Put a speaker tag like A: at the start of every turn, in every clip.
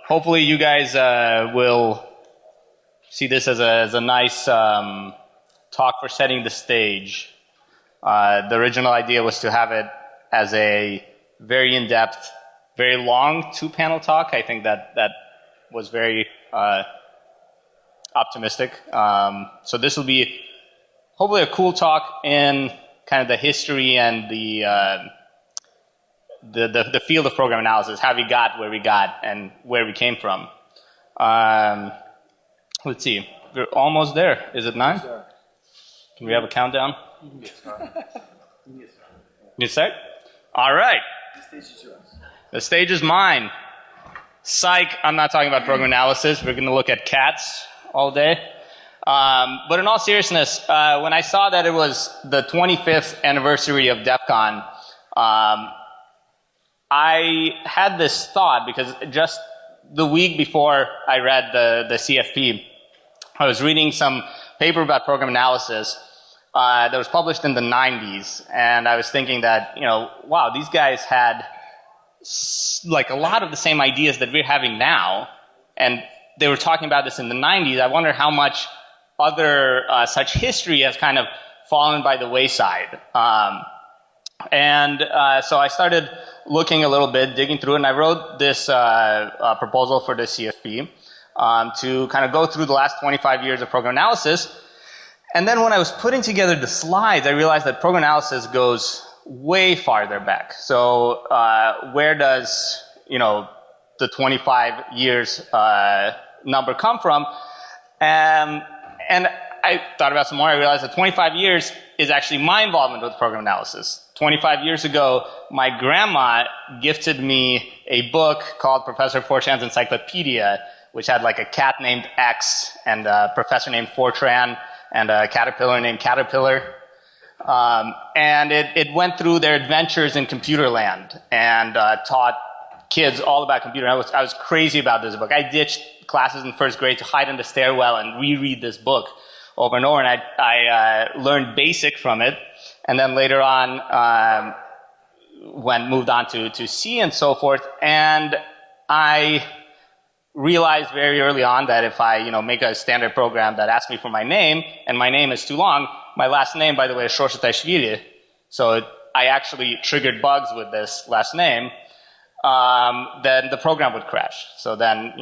A: hopefully you guys will see this as a nice talk for setting the stage. The original idea was to have it as a very in-depth, very long 2-panel talk. I think that was very optimistic. So this will be hopefully a cool talk in kind of the history and the field of program analysis, how we got where we got and where we came from. Let's see, we're almost there. Is it 9? Sure. Can we have a countdown?
B: You can get started.
A: You start? All right.
B: The stage is yours.
A: The stage is mine. Psych, I'm not talking about program analysis. We're going to look at cats all day. But in all seriousness, when I saw that it was the 25th anniversary of DEFCON, I had this thought, because just the week before I read the CFP, I was reading some paper about program analysis that was published in the 90s, and I was thinking that, wow, these guys had like a lot of the same ideas that we're having now, and they were talking about this in the 90s. I wonder how much other such history has kind of fallen by the wayside. So I started looking a little bit, digging through it, and I wrote this proposal for the CFP to kind of go through the last 25 years of program analysis. And then when I was putting together the slides, I realized that program analysis goes way farther back. So where does, the 25 years number come from? And I thought about some more. I realized that 25 years is actually my involvement with program analysis. 25 years ago, my grandma gifted me a book called Professor Fortran's Encyclopedia, which had like a cat named X and a professor named Fortran and a caterpillar named Caterpillar. And it went through their adventures in computer land and taught kids all about computer. I was crazy about this book. I ditched classes in first grade to hide in the stairwell and reread this book over and over, and I learned BASIC from it, and then later on moved on to C and so forth, and I realized very early on that if I make a standard program that asks me for my name, and my name is too long, my last name, by the way, is Shoshitaishvili, so I actually triggered bugs with this last name, then the program would crash. So then,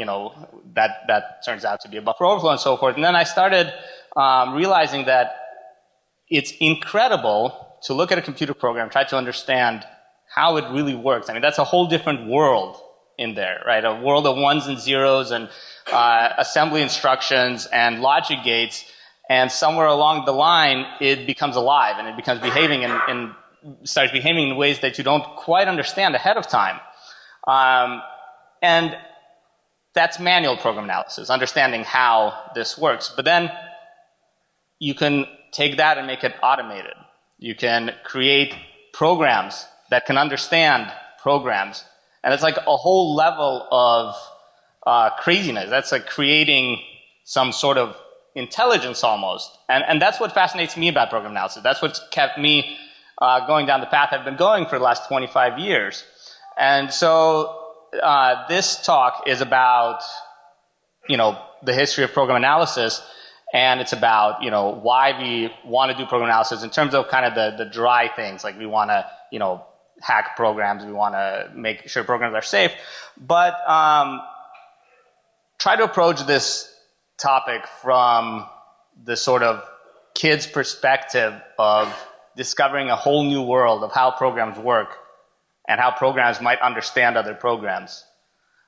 A: that turns out to be a buffer overflow and so forth. And then I started realizing that it's incredible to look at a computer program, try to understand how it really works. I mean, that's a whole different world in there, right? A world of ones and zeros and assembly instructions and logic gates. And somewhere along the line, it becomes alive and it becomes behaving and starts behaving in ways that you don't quite understand ahead of time. And that's manual program analysis, understanding how this works. But then you can take that and make it automated. You can create programs that can understand programs. And it's like a whole level of craziness. That's like creating some sort of intelligence almost. And that's what fascinates me about program analysis. That's what's kept me going down the path I've been going for the last 25 years. And so this talk is about, the history of program analysis, and it's about, why we want to do program analysis in terms of kind of the dry things, like we want to, hack programs, we want to make sure programs are safe, but try to approach this topic from the sort of kid's perspective of discovering a whole new world of how programs work and how programs might understand other programs.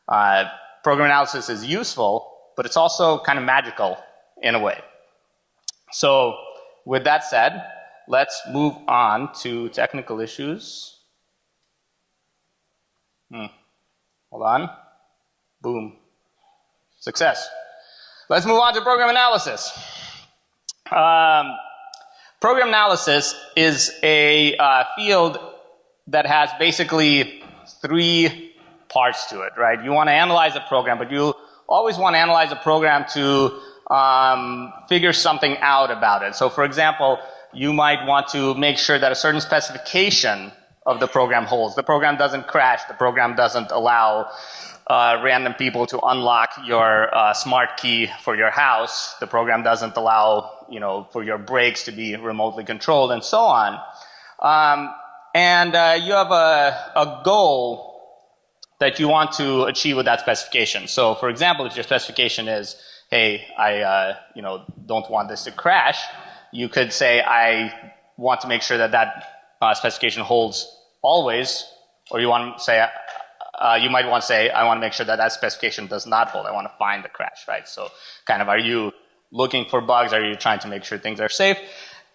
A: Program analysis is useful, but it's also kind of magical in a way. So with that said, let's move on to technical issues. Hold on. Boom. Success. Let's move on to program analysis. Program analysis is a field that has basically 3 parts to it, right? You want to analyze a program, but you always want to analyze a program to figure something out about it. So for example, you might want to make sure that a certain specification of the program holds. The program doesn't crash. The program doesn't allow random people to unlock your smart key for your house. The program doesn't allow, for your brakes to be remotely controlled and so on. And you have a goal that you want to achieve with that specification. So, for example, if your specification is, hey, I don't want this to crash, you could say, I want to make sure that specification holds always, or you want to say, you might want to say, I want to make sure that specification does not hold. I want to find the crash, right? So, kind of, are you looking for bugs? Are you trying to make sure things are safe?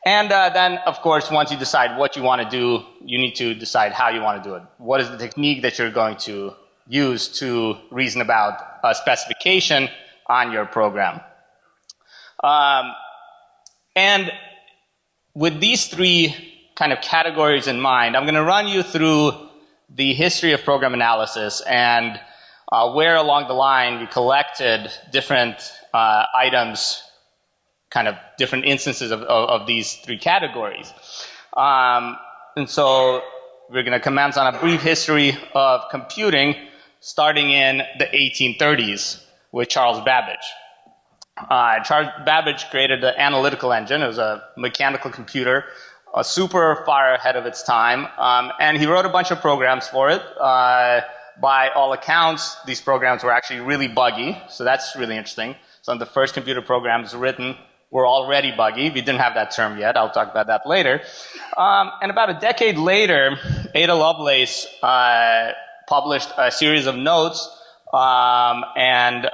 A: And then, of course, once you decide what you want to do, you need to decide how you want to do it. What is the technique that you're going to use to reason about a specification on your program? And with these three kind of categories in mind, I'm going to run you through the history of program analysis and where along the line we collected different items, kind of different instances of these three categories. And so we're going to commence on a brief history of computing starting in the 1830s with Charles Babbage. Charles Babbage created the analytical engine. It was a mechanical computer, super far ahead of its time, and he wrote a bunch of programs for it. By all accounts, these programs were actually really buggy, so that's really interesting. Some of the first computer programs written were already buggy. We didn't have that term yet. I'll talk about that later. And about a decade later, Ada Lovelace published a series of notes and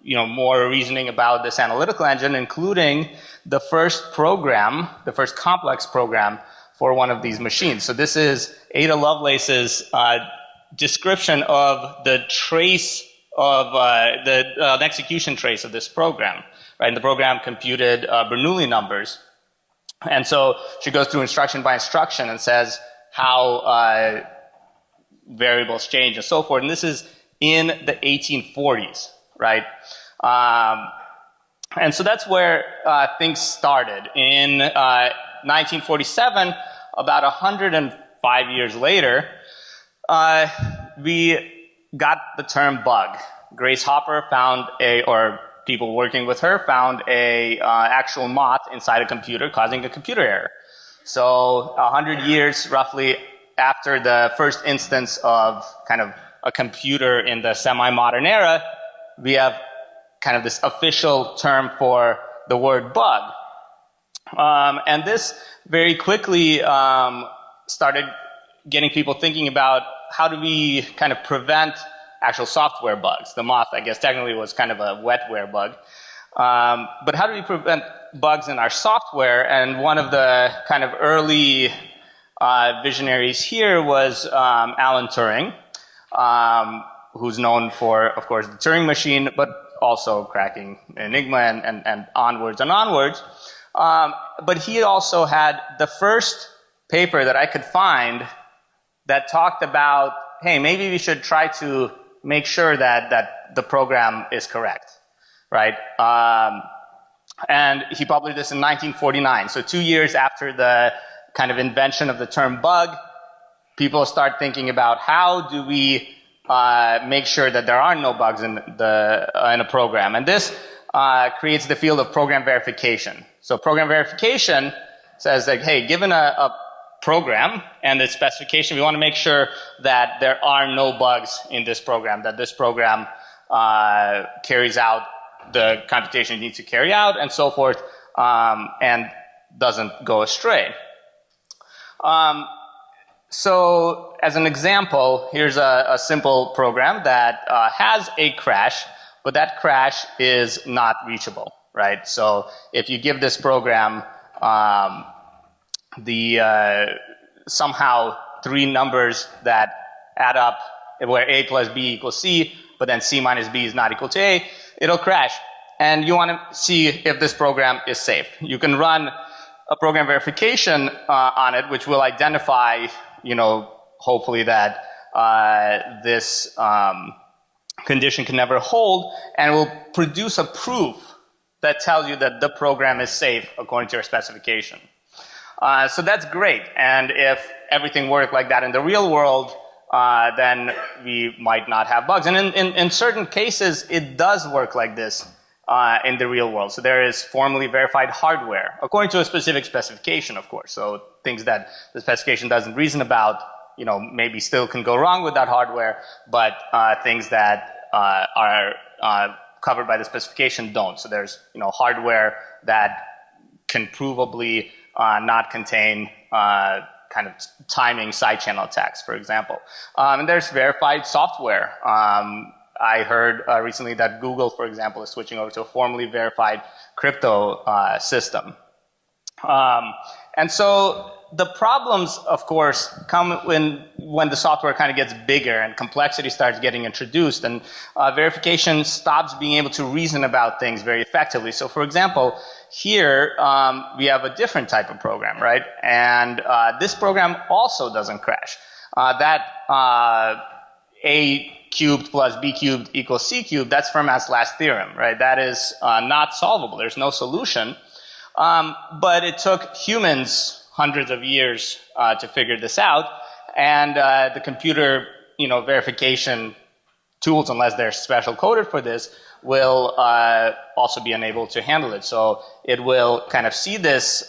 A: more reasoning about this analytical engine, including the first program, the first complex program for one of these machines. So this is Ada Lovelace's description of the trace of the execution trace of this program. Right? And the program computed Bernoulli numbers. And so she goes through instruction by instruction and says how variables change and so forth. And this is in the 1840s, right? And so that's where things started. In 1947, about 105 years later, we got the term bug. Grace Hopper found people working with her found a actual moth inside a computer causing a computer error. So 100 years roughly after the first instance of kind of a computer in the semi-modern era, we have kind of this official term for the word bug. And this very quickly started getting people thinking about how do we kind of prevent actual software bugs. The moth, I guess, technically was kind of a wetware bug. But how do we prevent bugs in our software? And one of the kind of early visionaries here was Alan Turing, who's known for, of course, the Turing machine, but also cracking Enigma and onwards and onwards. But he also had the first paper that I could find that talked about, hey, maybe we should try to make sure that the program is correct, right? And he published this in 1949. So 2 years after the kind of invention of the term bug, people start thinking about how do we make sure that there are no bugs in a program. And this creates the field of program verification. So program verification says that, hey, given a program and its specification, we want to make sure that there are no bugs in this program, that this program carries out the computation it needs to carry out and so forth, and doesn't go astray. So as an example, here's a simple program that has a crash, but that crash is not reachable, right? So if you give this program somehow three numbers that add up where A plus B equals C, but then C minus B is not equal to A, it'll crash. And you want to see if this program is safe. You can run a program verification on it, which will identify, hopefully that this condition can never hold, and will produce a proof that tells you that the program is safe according to your specification. So that's great. And if everything worked like that in the real world, then we might not have bugs. And in certain cases, it does work like this in the real world. So there is formally verified hardware, according to a specific specification, of course. So things that the specification doesn't reason about, maybe still can go wrong with that hardware, but things that are covered by the specification don't. So there's, hardware that can provably not contain kind of timing side channel attacks, for example. And there's verified software. I heard recently that Google, for example, is switching over to a formally verified crypto system. And so the problems, of course, come when the software kind of gets bigger and complexity starts getting introduced, and verification stops being able to reason about things very effectively. So, for example, here we have a different type of program, right? And this program also doesn't crash. A cubed plus b cubed equals c cubed, that's Fermat's last theorem, right? That is not solvable. There's no solution. But it took humans hundreds of years to figure this out, and the computer, verification tools, unless they're special coded for this, will also be unable to handle it. So it will kind of see this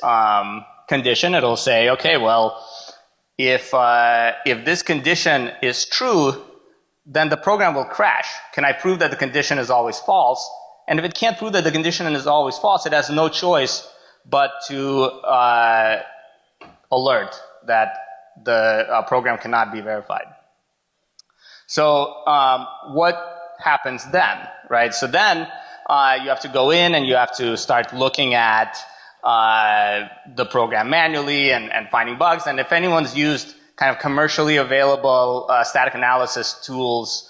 A: condition. It'll say, okay, well, if this condition is true, then the program will crash. Can I prove that the condition is always false? And if it can't prove that the condition is always false, it has no choice but to alert that the program cannot be verified. So what happens then, right? So then you have to go in and you have to start looking at the program manually and finding bugs. And if anyone's used kind of commercially available static analysis tools,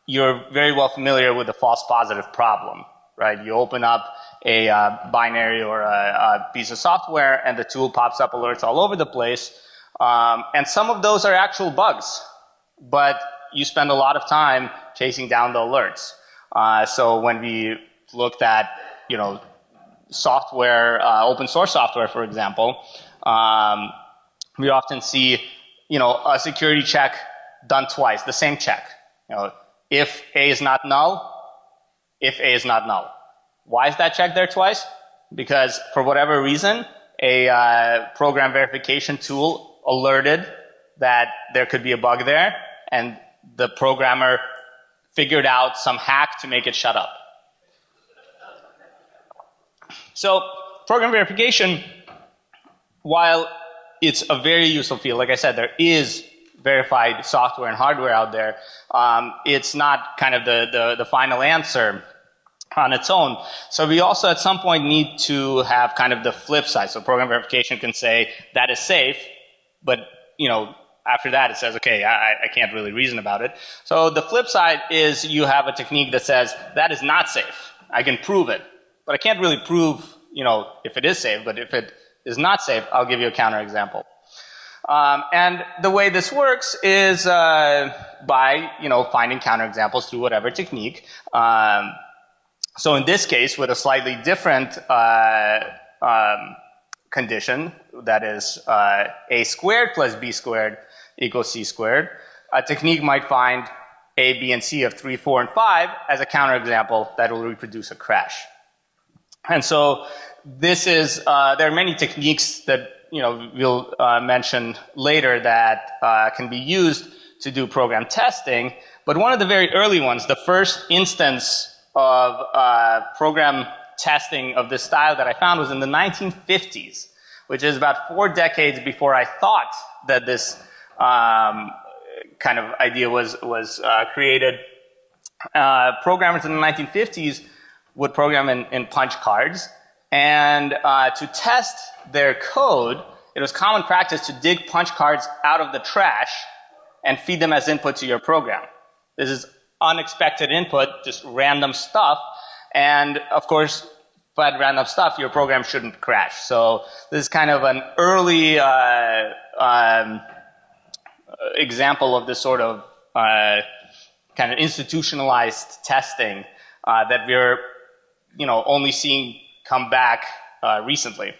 A: you're very well familiar with the false positive problem, right? You open up a binary or a piece of software and the tool pops up alerts all over the place. And some of those are actual bugs, but you spend a lot of time chasing down the alerts. So when we looked at, software, open source software, for example, we often see, a security check done twice, the same check. If A is not null, if A is not null. Why is that check there twice? Because for whatever reason, a program verification tool alerted that there could be a bug there, and the programmer figured out some hack to make it shut up. So program verification, while it's a very useful field, like I said, there is verified software and hardware out there. It's not kind of the final answer on its own. So we also at some point need to have kind of the flip side. So program verification can say that is safe, but after that it says, okay, I can't really reason about it. So the flip side is you have a technique that says that is not safe. I can prove it, but I can't really prove, if it is safe, but if it is not safe, I'll give you a counterexample. And the way this works is by, finding counterexamples through whatever technique. So in this case, with a slightly different condition, that is a squared plus b squared equals c squared, a technique might find a, b, and c of 3, 4, and 5 as a counterexample that will reproduce a crash. And so this is, there are many techniques that we'll mention later that can be used to do program testing, but one of the very early ones, the first instance of program testing of this style that I found was in the 1950s, which is about 4 decades before I thought that this kind of idea was created. Programmers in the 1950s would program in punch cards, and to test their code, it was common practice to dig punch cards out of the trash and feed them as input to your program. This is unexpected input, just random stuff, and of course, fed random stuff, your program shouldn't crash. So this is kind of an early example of this sort of kind of institutionalized testing that we're only seeing come back recently.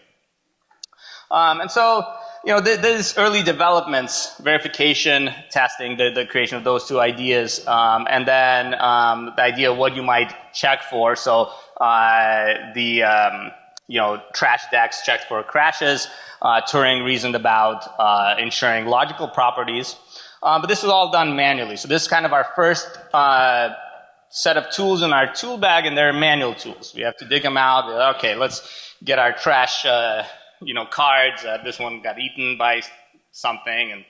A: And so there's early developments, verification, testing, the creation of those two ideas, and then the idea of what you might check for. So trash decks checked for crashes. Turing reasoned about ensuring logical properties. But this was all done manually. So this is kind of our first set of tools in our tool bag, and they're manual tools. We have to dig them out. Okay, let's get our trash cards. This one got eaten by something, and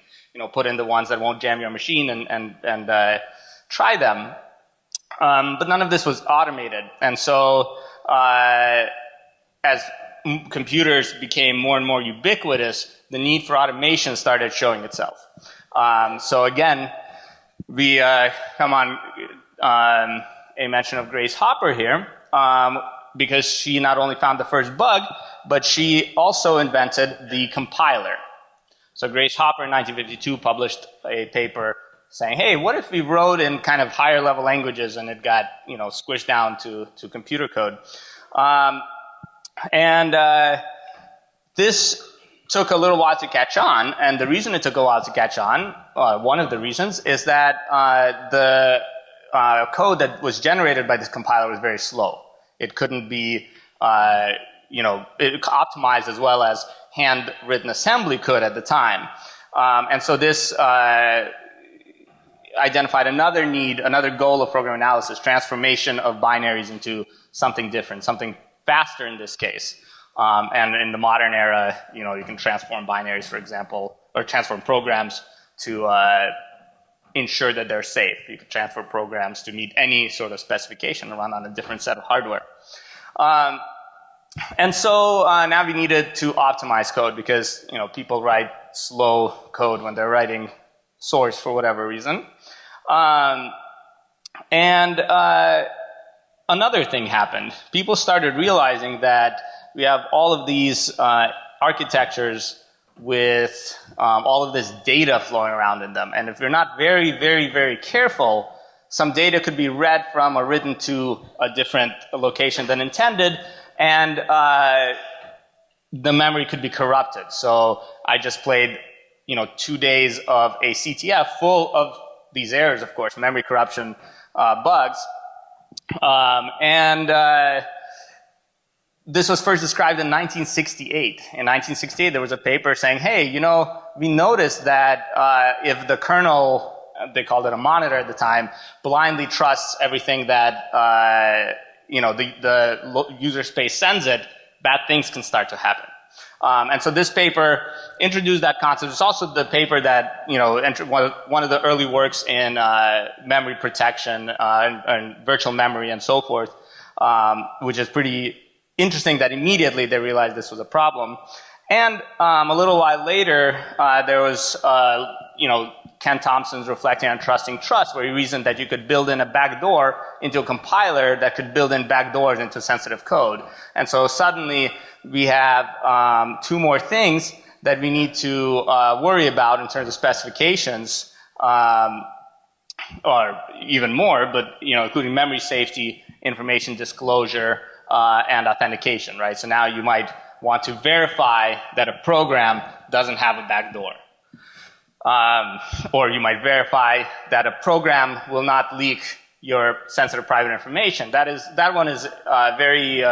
A: put in the ones that won't jam your machine and try them. But none of this was automated, and so as computers became more and more ubiquitous, the need for automation started showing itself. So again, we come on a mention of Grace Hopper here, because she not only found the first bug, but she also invented the compiler. So Grace Hopper in 1952 published a paper saying, hey, what if we wrote in kind of higher level languages and it got squished down to computer code? This took a little while to catch on, and the reason it took a while to catch on, one of the reasons, is that the code that was generated by this compiler was very slow. It couldn't be, optimized as well as handwritten assembly could at the time. And so this identified another need, another goal of program analysis, transformation of binaries into something different, something faster in this case. And in the modern era, you can transform binaries, for example, or transform programs to ensure that they're safe. You can transfer programs to meet any sort of specification and run on a different set of hardware. And so now we needed to optimize code because people write slow code when they're writing source for whatever reason. Another thing happened. People started realizing that we have all of these architectures with all of this data flowing around in them. And if you're not very, very, very careful, some data could be read from or written to a different location than intended, and the memory could be corrupted. So I just played 2 days of a CTF full of these errors, of course, memory corruption bugs. This was first described in 1968. In 1968, there was a paper saying, hey, we noticed that if the kernel, they called it a monitor at the time, blindly trusts everything that the user space sends it, bad things can start to happen. And so this paper introduced that concept. It's also the paper that, one of the early works in memory protection and virtual memory and so forth, which is pretty interesting that immediately they realized this was a problem. And a little while later, there was, Ken Thompson's Reflecting on Trusting Trust, where he reasoned that you could build in a backdoor into a compiler that could build in backdoors into sensitive code. And so suddenly we have 2 more things that we need to worry about in terms of specifications, or even more, but including memory safety, information disclosure, and authentication, right? So now you might want to verify that a program doesn't have a backdoor. Or you might verify that a program will not leak your sensitive private information. That one is very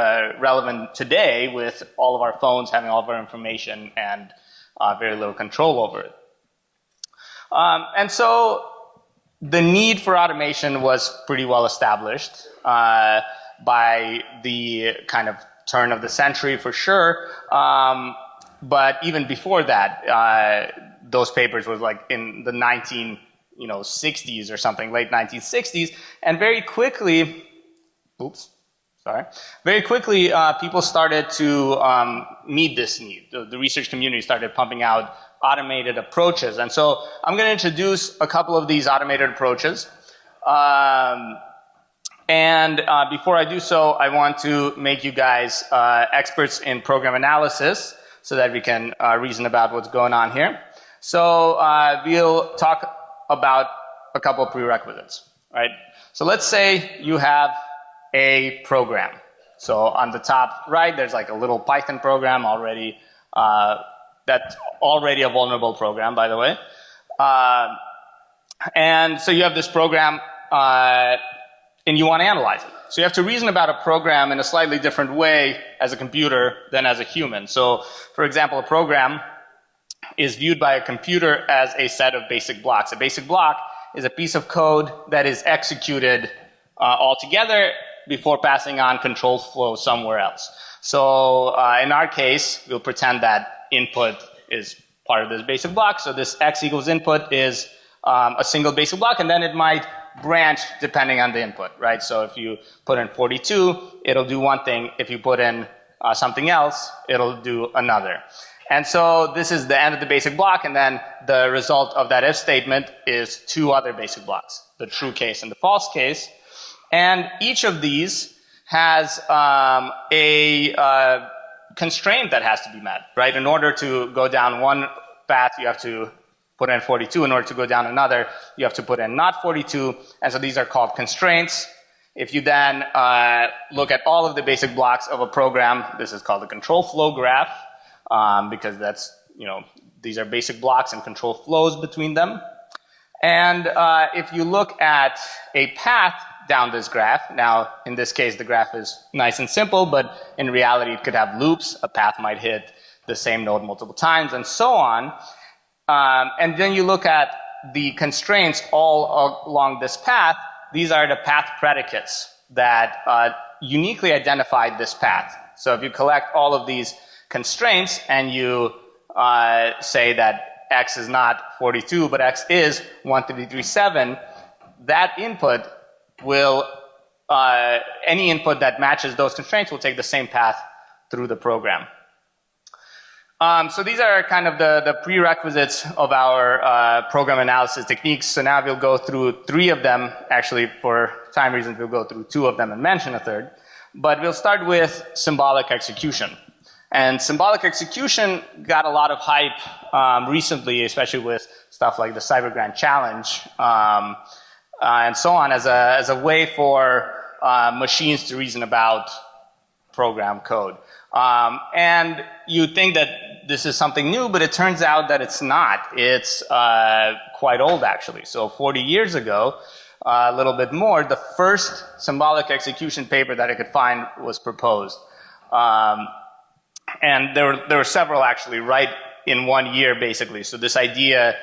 A: relevant today with all of our phones having all of our information and very little control over it. And so the need for automation was pretty well established by the kind of turn of the century for sure. But even before that, those papers were like in the 1960s or something, late 1960s, and very quickly, people started to meet this need. The research community started pumping out automated approaches, and so I'm going to introduce a couple of these automated approaches. Before I do so, I want to make you guys experts in program analysis so that we can reason about what's going on here. So we'll talk about a couple of prerequisites, right? So let's say you have a program. So on the top right, there's like a little Python program already that That's already a vulnerable program, by the way. And so you have this program, and you want to analyze it. So you have to reason about a program in a slightly different way as a computer than as a human. So, for example, a program is viewed by a computer as a set of basic blocks. A basic block is a piece of code that is executed altogether before passing on control flow somewhere else. So in our case, we'll pretend that input is part of this basic block. So this x equals input is a single basic block, and then it might branch depending on the input, right? So if you put in 42, it'll do one thing. If you put in something else, it'll do another. And so this is the end of the basic block, and then the result of that if statement is two other basic blocks, the true case and the false case. And each of these has a constraint that has to be met, right? In order to go down one path, you have to put in 42. In order to go down another, you have to put in not 42. And so these are called constraints. If you then look at all of the basic blocks of a program, this is called the control flow graph, because that's, these are basic blocks and control flows between them. And if you look at a path down this graph, now in this case the graph is nice and simple, but in reality it could have loops. A path might hit the same node multiple times and so on. And then you look at the constraints all along this path. These are the path predicates that uniquely identify this path. So if you collect all of these constraints and you say that x is not 42, but x is 1337, that input will, any input that matches those constraints will take the same path through the program. So these are kind of the prerequisites of our program analysis techniques. So now we'll go through three of them. Actually, for time reasons, we'll go through two of them and mention a third. But we'll start with symbolic execution. And symbolic execution got a lot of hype recently, especially with stuff like the Cyber Grand Challenge and so on, as a way for machines to reason about program code. And you think that this is something new, but it turns out that it's not. It's quite old, actually. So 40 years ago, a little bit more, the first symbolic execution paper that I could find was proposed. And there were several, actually, right in 1 year, basically. So this idea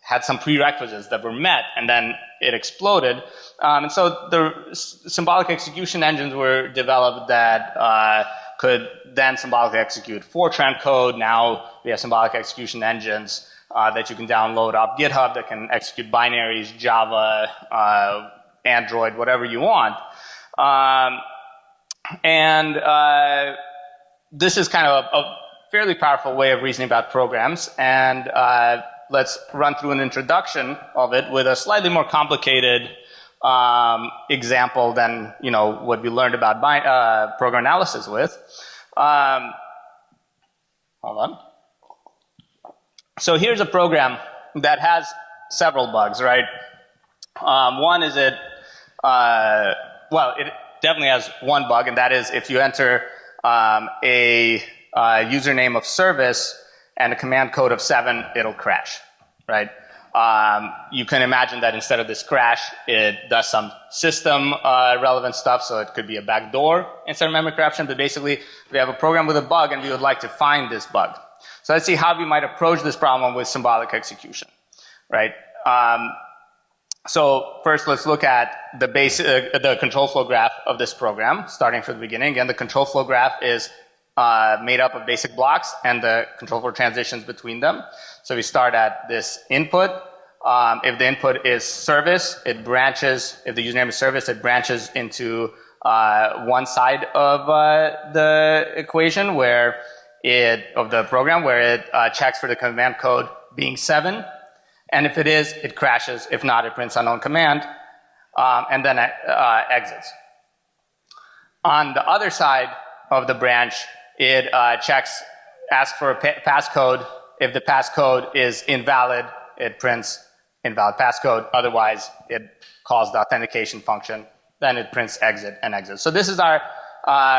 A: had some prerequisites that were met, and then it exploded. And so the symbolic execution engines were developed that could then symbolically execute Fortran code. Now we have symbolic execution engines that you can download off GitHub that can execute binaries, Java, Android, whatever you want. This is kind of a fairly powerful way of reasoning about programs. And let's run through an introduction of it with a slightly more complicated example than what we learned about program analysis with. Hold on. So here's a program that has several bugs, right? One is it definitely has one bug, and that is if you enter a username of service and a command code of 7, it'll crash, right? You can imagine that instead of this crash, it does some system relevant stuff, so it could be a backdoor instead of memory corruption, but basically we have a program with a bug and we would like to find this bug. So let's see how we might approach this problem with symbolic execution, right? So first let's look at the control flow graph of this program, starting from the beginning. Again, the control flow graph is made up of basic blocks and the control flow transitions between them. So we start at this input. If the input is service, it branches. If the username is service, it branches into one side of the equation of the program where it checks for the command code being 7. And if it is, it crashes. If not, it prints unknown command and then exits. On the other side of the branch, it asks for a passcode. If the passcode is invalid, it prints invalid passcode. Otherwise, it calls the authentication function. Then it prints exit and exit. So this is our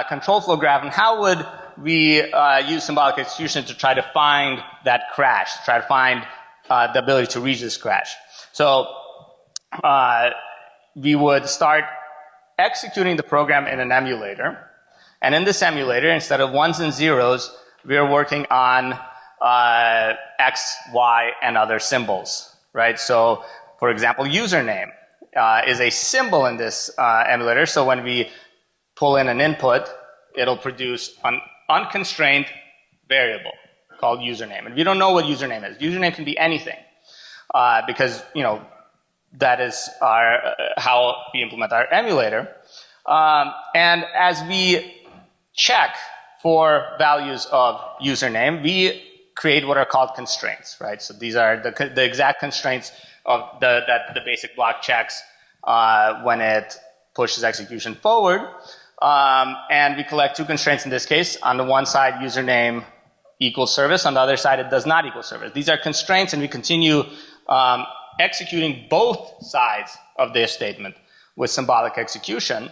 A: control flow graph. And how would we use symbolic execution to try to find that crash, to try to find the ability to reach this crash. So we would start executing the program in an emulator. And in this emulator, instead of ones and zeros, we're working on X, Y, and other symbols, right? So, for example, username is a symbol in this emulator. So when we pull in an input, it'll produce an unconstrained variable called username. And we don't know what username is. Username can be anything because, you know, that is how we implement our emulator. And as we check for values of username, we create what are called constraints, right? So these are the exact constraints of that the basic block checks when it pushes execution forward. And we collect two constraints in this case. On the one side, username equals service. On the other side, it does not equal service. These are constraints, and we continue executing both sides of the if statement with symbolic execution.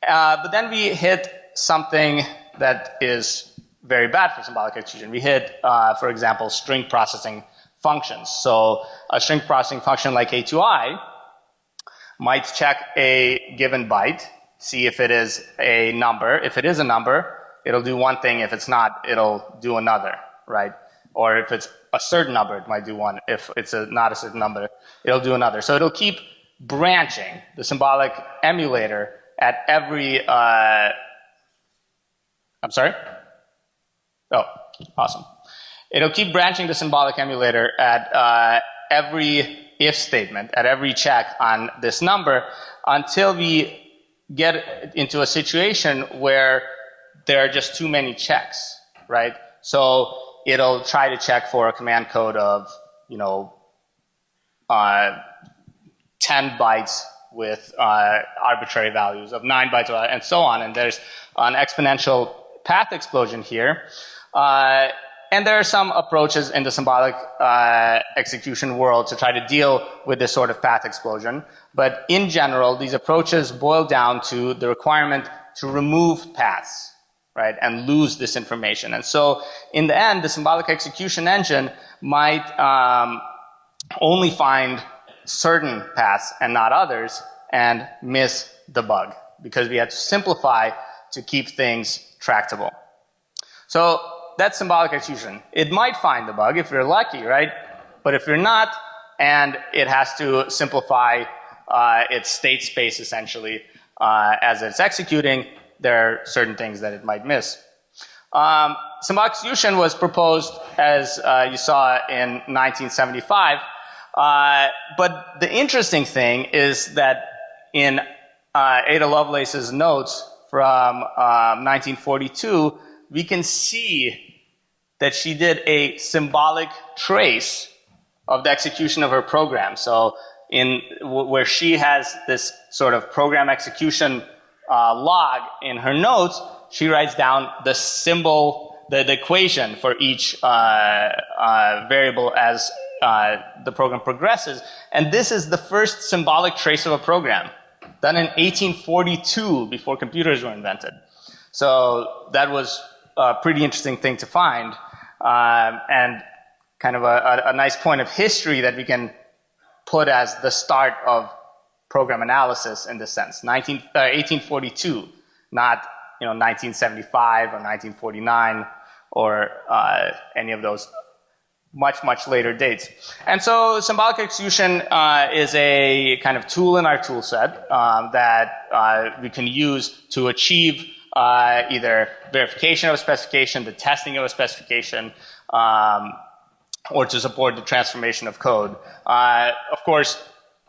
A: But then we hit something that is very bad for symbolic execution. We hit, for example, string processing functions. So a string processing function like A2I might check a given byte, see if it is a number. If it is a number, it'll do one thing. If it's not, it'll do another, right? Or if it's a certain number, it might do one. If it's not a certain number, it'll do another. So it'll keep branching the symbolic emulator at every, I'm sorry? Oh, awesome. It'll keep branching the symbolic emulator at every if statement, at every check on this number, until we get into a situation where there are just too many checks, right? So it'll try to check for a command code of, you know, 10 bytes with arbitrary values of 9 bytes, and so on. And there's an exponential path explosion here. And there are some approaches in the symbolic execution world to try to deal with this sort of path explosion. But in general, these approaches boil down to the requirement to remove paths, right, and lose this information. And so in the end, the symbolic execution engine might only find certain paths and not others and miss the bug because we had to simplify to keep things tractable. So that's symbolic execution. It might find the bug if you're lucky, right? But if you're not, and it has to simplify its state space essentially as it's executing, there are certain things that it might miss. Symbolic execution was proposed, as you saw, in 1975. But the interesting thing is that in Ada Lovelace's notes from 1942, we can see that she did a symbolic trace of the execution of her program. So where she has this sort of program execution log in her notes, she writes down the symbol, the equation for each variable as the program progresses. And this is the first symbolic trace of a program, done in 1842, before computers were invented. So that was a pretty interesting thing to find, and kind of a nice point of history that we can put as the start of program analysis in this sense. 1842, not 1975 or 1949 or any of those much later dates. And so symbolic execution is a kind of tool in our tool set that we can use to achieve either verification of a specification, the testing of a specification, or to support the transformation of code. Of course,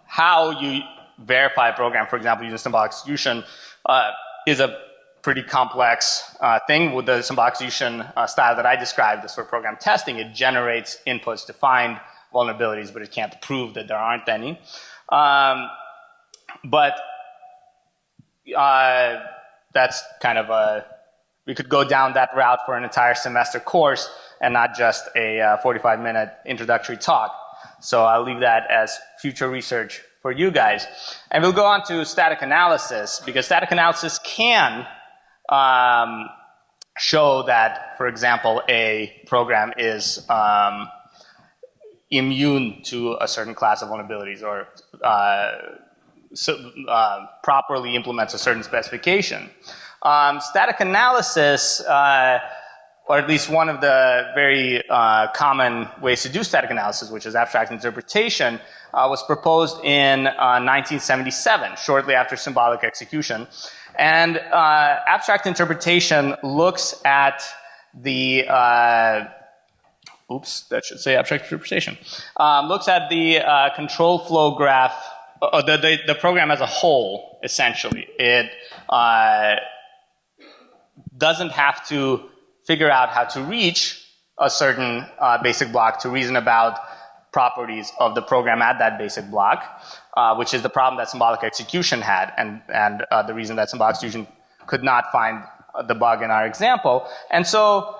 A: how you verify a program, for example, using symbolic execution, is a pretty complex thing. With the symbolic execution style that I described as for program testing, it generates inputs to find vulnerabilities, but it can't prove that there aren't any. But that's kind of we could go down that route for an entire semester course and not just a 45-minute introductory talk. So I'll leave that as future research for you guys. And we'll go on to static analysis, because static analysis can show that, for example, a program is immune to a certain class of vulnerabilities or properly implements a certain specification. Static analysis, or at least one of the very common ways to do static analysis, which is abstract interpretation, was proposed in 1977, shortly after symbolic execution. And abstract interpretation looks at the that should say abstract interpretation. Looks at the control flow graph, the program as a whole, essentially. It doesn't have to figure out how to reach a certain basic block to reason about properties of the program at that basic block, which is the problem that symbolic execution had, and the reason that symbolic execution could not find the bug in our example. And so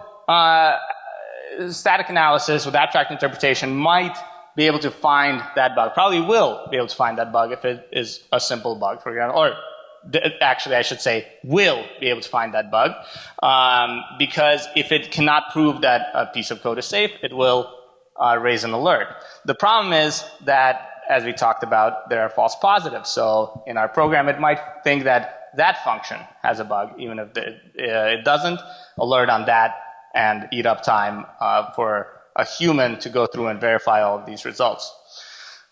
A: static analysis with abstract interpretation might be able to find that bug, probably will be able to find that bug if it is a simple bug, for example, or actually I should say will be able to find that bug, because if it cannot prove that a piece of code is safe, it will raise an alert. The problem is that, as we talked about, there are false positives. So in our program, it might think that that function has a bug, even if it doesn't, alert on that, and eat up time for a human to go through and verify all of these results.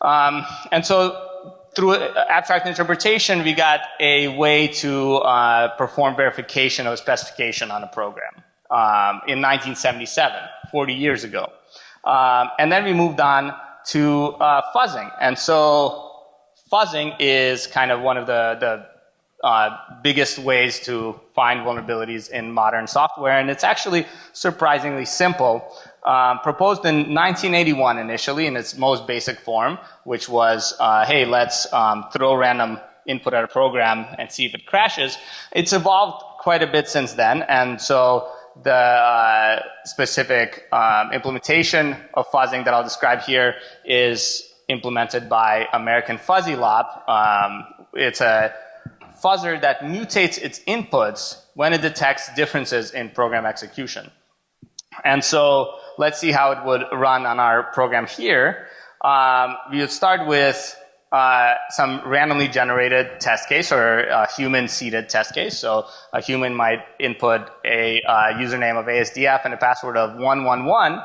A: And so through abstract interpretation, we got a way to perform verification of a specification on a program in 1977, 40 years ago. And then we moved on to fuzzing. And so fuzzing is kind of one of the biggest ways to find vulnerabilities in modern software, and it's actually surprisingly simple. Proposed in 1981 initially in its most basic form, which was, hey, let's throw random input at a program and see if it crashes. It's evolved quite a bit since then, and so the specific implementation of fuzzing that I'll describe here is implemented by American Fuzzy Lop. It's a fuzzer that mutates its inputs when it detects differences in program execution. And so let's see how it would run on our program here. We would start with some randomly generated test case or a human-seeded test case. So a human might input a username of ASDF and a password of 111.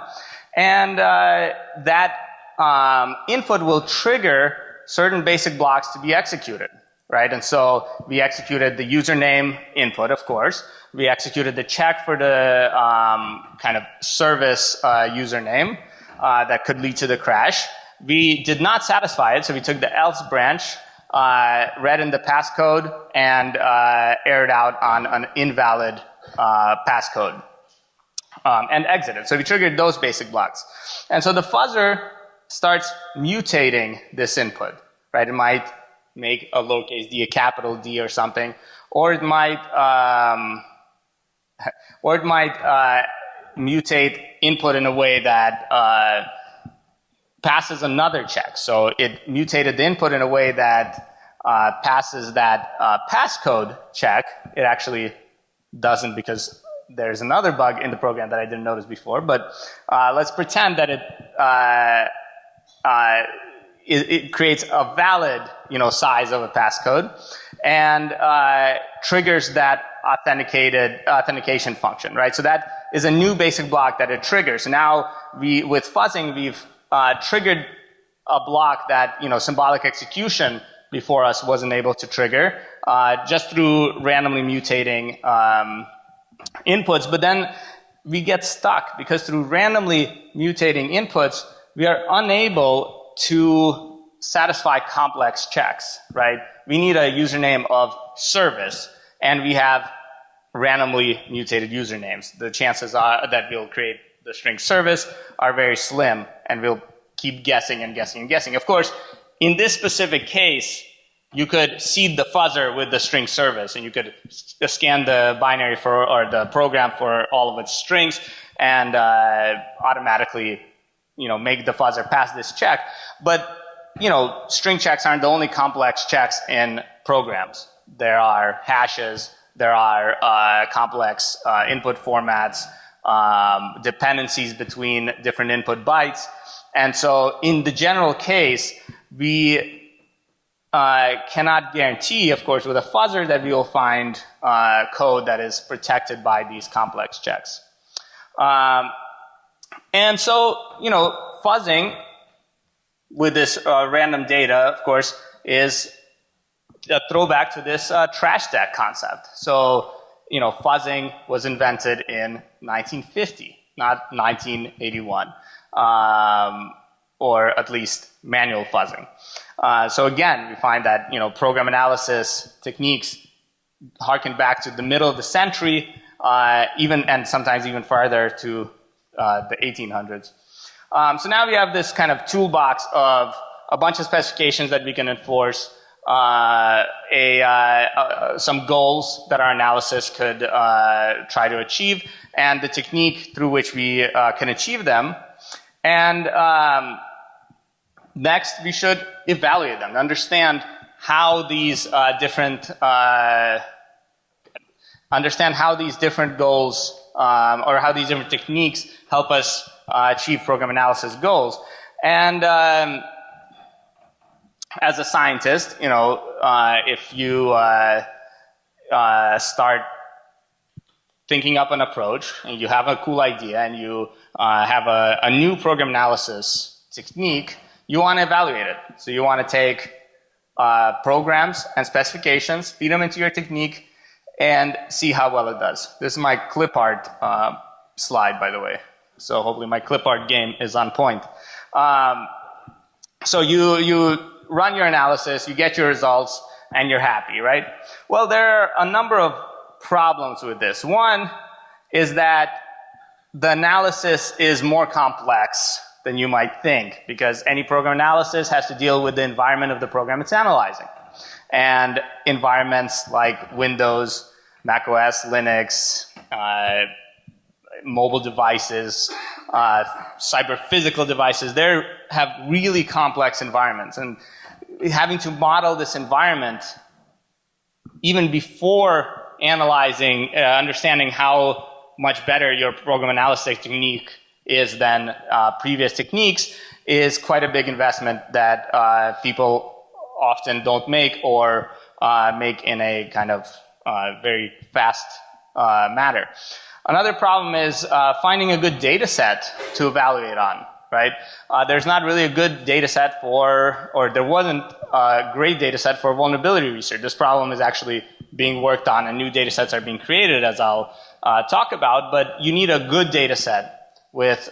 A: And that input will trigger certain basic blocks to be executed. Right, and so we executed the username input, of course. We executed the check for the kind of service username that could lead to the crash. We did not satisfy it, so we took the else branch, read in the passcode, and aired out on an invalid passcode, and exited. So we triggered those basic blocks. And so the fuzzer starts mutating this input, right? It might make a lowercase d a capital D or something, or it might mutate input in a way that passes another check. So it mutated the input in a way that passes that passcode check. It actually doesn't, because there's another bug in the program that I didn't notice before. But let's pretend that it creates a valid, size of a passcode and triggers that authentication function, right? So that is a new basic block that it triggers. So now with fuzzing, we've triggered a block that, symbolic execution before us wasn't able to trigger just through randomly mutating inputs. But then we get stuck because through randomly mutating inputs, we are unable to satisfy complex checks, right? We need a username of service, and we have randomly mutated usernames. The chances are that we'll create the string service are very slim, and we'll keep guessing and guessing and guessing. Of course, in this specific case, you could seed the fuzzer with the string service, and you could scan the binary or the program for all of its strings, and automatically make the fuzzer pass this check. But, string checks aren't the only complex checks in programs. There are hashes, There are complex input formats, dependencies between different input bytes. And so in the general case, we cannot guarantee, of course, with a fuzzer that we will find code that is protected by these complex checks. And so, fuzzing with this random data, of course, is a throwback to this trash stack concept. So, fuzzing was invented in 1950, not 1981, or at least manual fuzzing. So again, we find that program analysis techniques harken back to the middle of the century, and sometimes even farther to the 1800s. So now we have this kind of toolbox of a bunch of specifications that we can enforce, some goals that our analysis could try to achieve, and the technique through which we can achieve them. And next, we should evaluate them, understand how these different goals or how these different techniques help us achieve program analysis goals. And as a scientist, if you start thinking up an approach and you have a cool idea and you have a new program analysis technique, you want to evaluate it. So you want to take programs and specifications, feed them into your technique, and see how well it does. This is my clip art slide, by the way. So hopefully my clip art game is on point. So you run your analysis, you get your results, and you're happy, right? Well, there are a number of problems with this. One is that the analysis is more complex than you might think, because any program analysis has to deal with the environment of the program it's analyzing. And environments like Windows, Mac OS, Linux, mobile devices, cyber-physical devices, they have really complex environments. And having to model this environment even before analyzing, understanding how much better your program analysis technique is than previous techniques is quite a big investment that people often don't make, or make in a kind of very fast manner. Another problem is finding a good data set to evaluate on, right? There's not really a good data set or there wasn't a great data set for vulnerability research. This problem is actually being worked on, and new data sets are being created, as I'll talk about, but you need a good data set with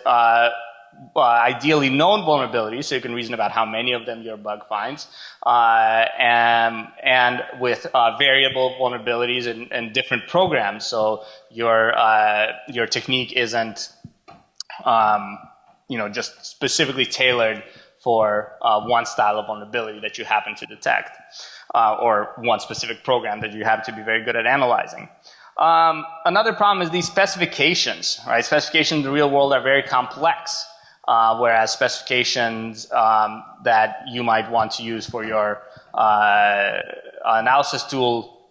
A: ideally known vulnerabilities, so you can reason about how many of them your bug finds, and with variable vulnerabilities in different programs, so your technique isn't just specifically tailored for one style of vulnerability that you happen to detect, or one specific program that you happen to be very good at analyzing. Another problem is these specifications, right? Specifications in the real world are very complex, whereas specifications that you might want to use for your analysis tool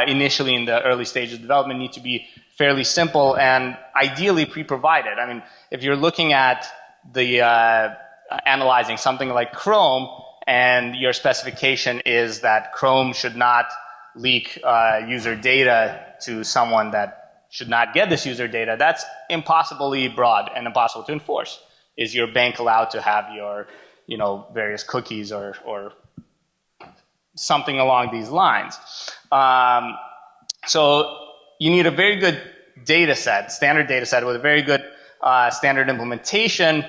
A: initially in the early stages of development need to be fairly simple and ideally pre-provided. I mean, if you're looking at the analyzing something like Chrome, and your specification is that Chrome should not leak user data to someone that should not get this user data, that's impossibly broad and impossible to enforce. Is your bank allowed to have your, various cookies or something along these lines? So you need a very good data set, standard data set with a very good standard implementation,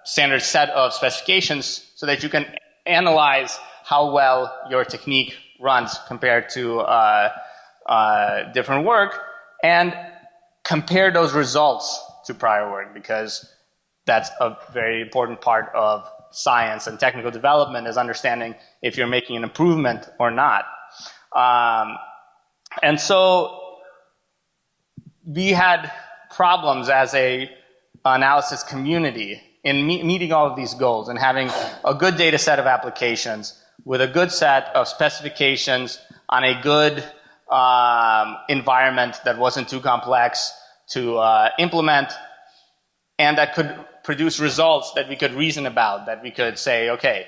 A: standard set of specifications, so that you can analyze how well your technique runs compared to different work, and compare those results to prior work, because that's a very important part of science and technical development, is understanding if you're making an improvement or not. And so we had problems as a analysis community in meeting all of these goals and having a good data set of applications with a good set of specifications on a good environment that wasn't too complex to implement, and that could produce results that we could reason about, that we could say, okay,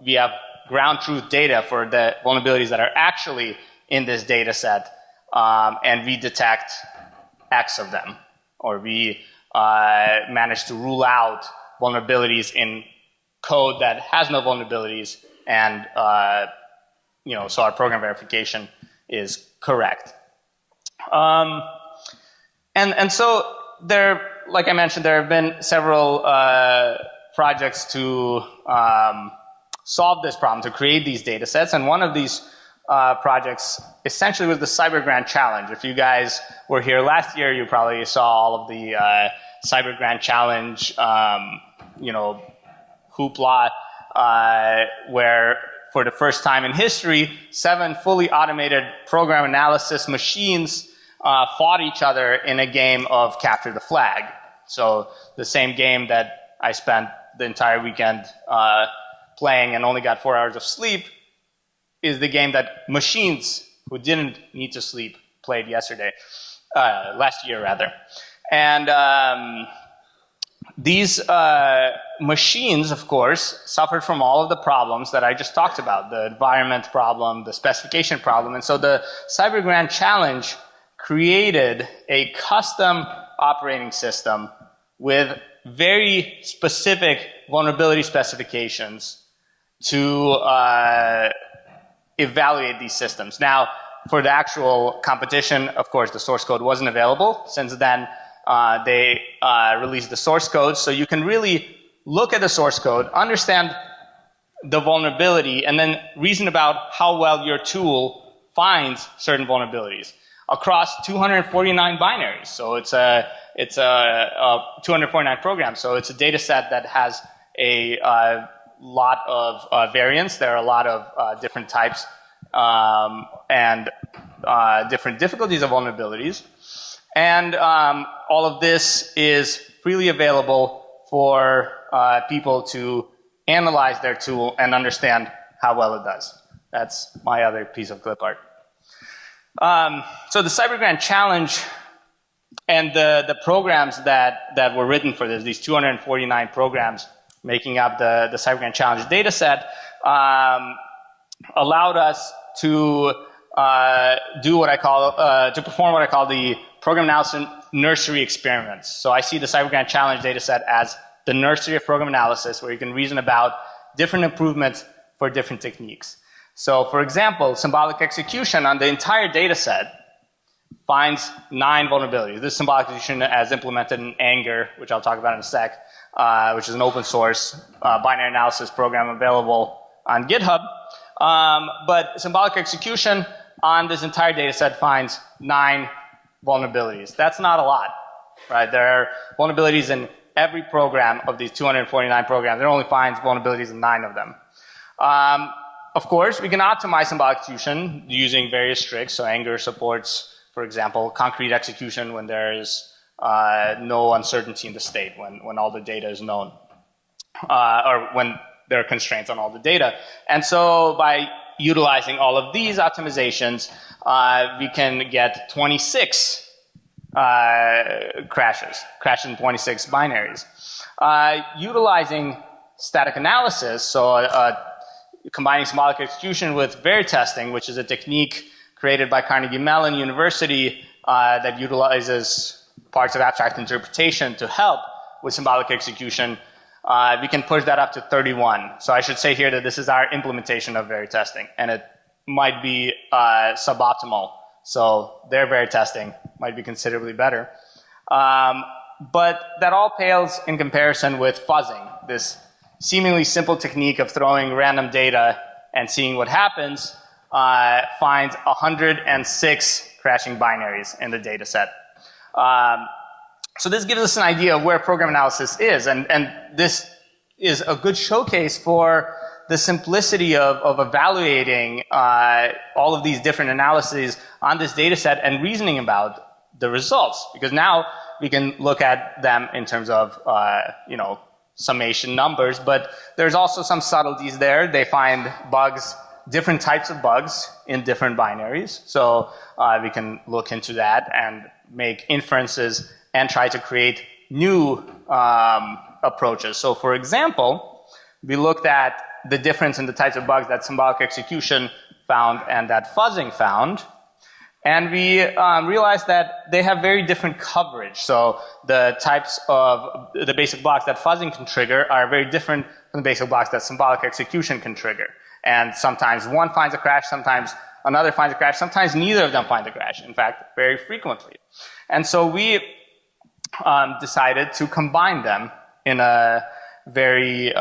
A: we have ground truth data for the vulnerabilities that are actually in this data set, and we detect X of them, or we manage to rule out vulnerabilities in code that has no vulnerabilities, and so our program verification is correct. And so there, like I mentioned, there have been several projects to solve this problem, to create these data sets, and one of these projects essentially was the Cyber Grant Challenge. If you guys were here last year, you probably saw all of the Cyber Grant Challenge, hoopla, where for the first time in history, 7 fully automated program analysis machines fought each other in a game of capture the flag. So the same game that I spent the entire weekend playing and only got 4 hours of sleep is the game that machines who didn't need to sleep played last year rather. And these machines, of course, suffered from all of the problems that I just talked about, the environment problem, the specification problem. And so the Cyber Grant Challenge created a custom operating system with very specific vulnerability specifications to evaluate these systems. Now, for the actual competition, of course, the source code wasn't available. Since then, they released the source code, so you can really look at the source code, understand the vulnerability, and then reason about how well your tool finds certain vulnerabilities across 249 binaries. So it's a 249 programs. So it's a data set that has a lot of variance. There are a lot of different types and different difficulties of vulnerabilities. And all of this is freely available for people to analyze their tool and understand how well it does. That's my other piece of clip art. So the Cyber Grant Challenge and the programs that were written for this, these 249 programs making up the Cyber Grant Challenge data set, allowed us to do what I call, to perform what I call the program analysis nursery experiments. So I see the Cyber Grant Challenge data set as the nursery of program analysis, where you can reason about different improvements for different techniques. So for example, symbolic execution on the entire data set finds 9 vulnerabilities. This symbolic execution as implemented in Anger, which I'll talk about in a sec, which is an open source binary analysis program available on GitHub. But symbolic execution on this entire data set finds 9 vulnerabilities. That's not a lot, right? There are vulnerabilities in every program of these 249 programs. It only finds vulnerabilities in 9 of them. Of course, we can optimize symbolic execution using various tricks. So Anger supports, for example, concrete execution when there is no uncertainty in the state, when all the data is known, or when there are constraints on all the data. And so by utilizing all of these optimizations, we can get 26 crashes in 26 binaries. Utilizing static analysis, so combining symbolic execution with variant testing, which is a technique created by Carnegie Mellon University that utilizes parts of abstract interpretation to help with symbolic execution, we can push that up to 31. So I should say here that this is our implementation of variant testing, and it might be suboptimal. So their variant testing might be considerably better. But that all pales in comparison with fuzzing, this seemingly simple technique of throwing random data and seeing what happens, finds 106 crashing binaries in the data set. So this gives us an idea of where program analysis is, and this is a good showcase for the simplicity of evaluating all of these different analyses on this data set and reasoning about the results, because now we can look at them in terms of summation numbers, but there's also some subtleties there. They find bugs different types of bugs in different binaries. So we can look into that and make inferences and try to create new approaches. So for example, we looked at the difference in the types of bugs that symbolic execution found and that fuzzing found. And we realized that they have very different coverage. So the types of the basic blocks that fuzzing can trigger are very different from the basic blocks that symbolic execution can trigger. And sometimes one finds a crash, sometimes another finds a crash, sometimes neither of them find a crash, in fact, very frequently. And so we decided to combine them in a very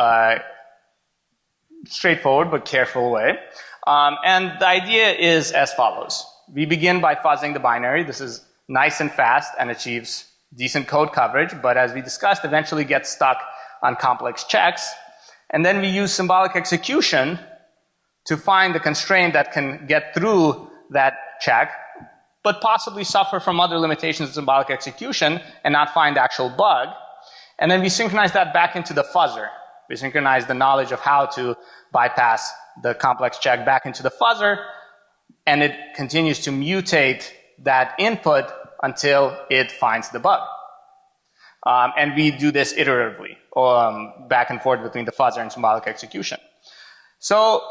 A: straightforward but careful way. And the idea is as follows. We begin by fuzzing the binary. This is nice and fast and achieves decent code coverage, but as we discussed, eventually gets stuck on complex checks. And then we use symbolic execution to find the constraint that can get through that check, but possibly suffer from other limitations of symbolic execution and not find the actual bug. And then we synchronize that back into the fuzzer. We synchronize the knowledge of how to bypass the complex check back into the fuzzer, and it continues to mutate that input until it finds the bug. And we do this iteratively, back and forth between the fuzzer and symbolic execution. So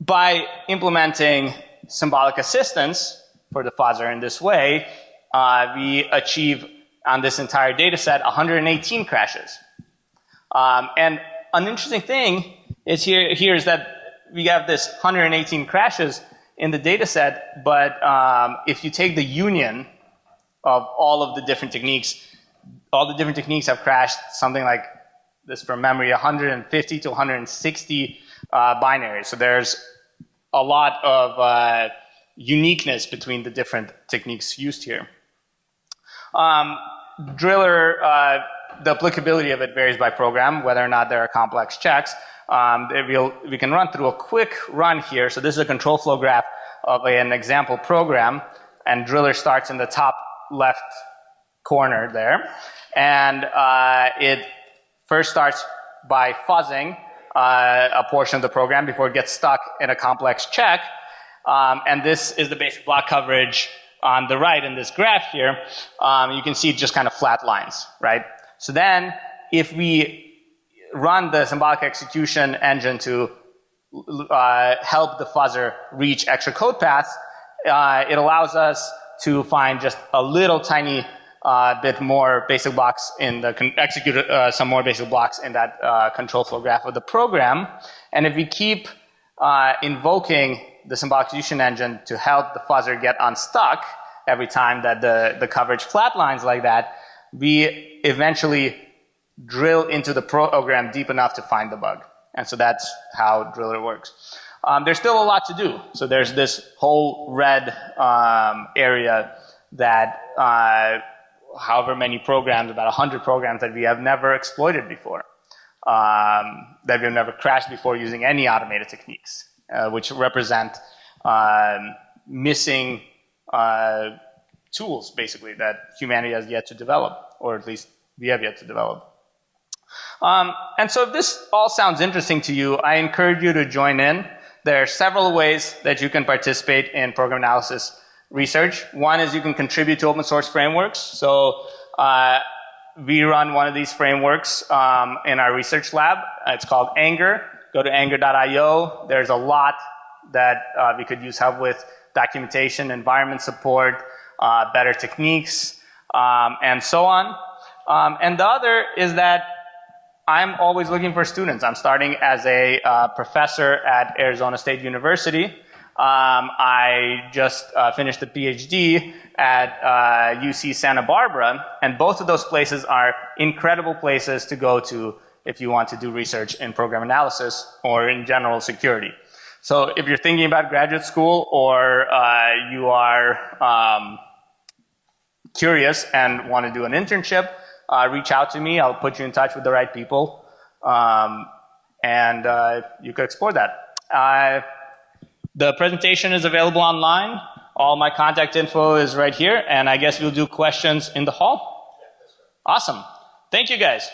A: by implementing symbolic assistance for the fuzzer in this way, we achieve on this entire data set 118 crashes. And an interesting thing is here is that we have this 118 crashes in the data set, but if you take the union of all of the different techniques, all the different techniques have crashed something like this from memory, 150 to 160 binaries. So there's a lot of uniqueness between the different techniques used here. Driller, the applicability of it varies by program, whether or not there are complex checks. We can run through a quick run here. So this is a control flow graph of an example program, and Driller starts in the top left corner there. And it first starts by fuzzing a portion of the program before it gets stuck in a complex check. And this is the basic block coverage on the right in this graph here. You can see it just kind of flat lines, right? So then if we run the symbolic execution engine to help the fuzzer reach extra code paths, it allows us to find just a little tiny bit more basic blocks in the execute some more basic blocks in that control flow graph of the program. And if we keep invoking the symbolic execution engine to help the fuzzer get unstuck every time that the coverage flatlines like that, we eventually drill into the program deep enough to find the bug. And so that's how Driller works. There's still a lot to do. So there's this whole red area that however many programs, about 100 programs that we have never exploited before, that we have never crashed before using any automated techniques, which represent missing tools, basically, that humanity has yet to develop, or at least we have yet to develop. And so if this all sounds interesting to you, I encourage you to join in. There are several ways that you can participate in program analysis research. One is you can contribute to open source frameworks. So we run one of these frameworks in our research lab. It's called Anger. Go to anger.io. There's a lot that we could use help with: documentation, environment support, better techniques, and so on. And the other is that I'm always looking for students. I'm starting as a professor at Arizona State University. I just finished a PhD at UC Santa Barbara, and both of those places are incredible places to go to if you want to do research in program analysis or in general security. So if you're thinking about graduate school, or you are curious and want to do an internship, reach out to me. I'll put you in touch with the right people, and you could explore that. The presentation is available online. All my contact info is right here, and I guess we'll do questions in the hall. Awesome. Thank you, guys.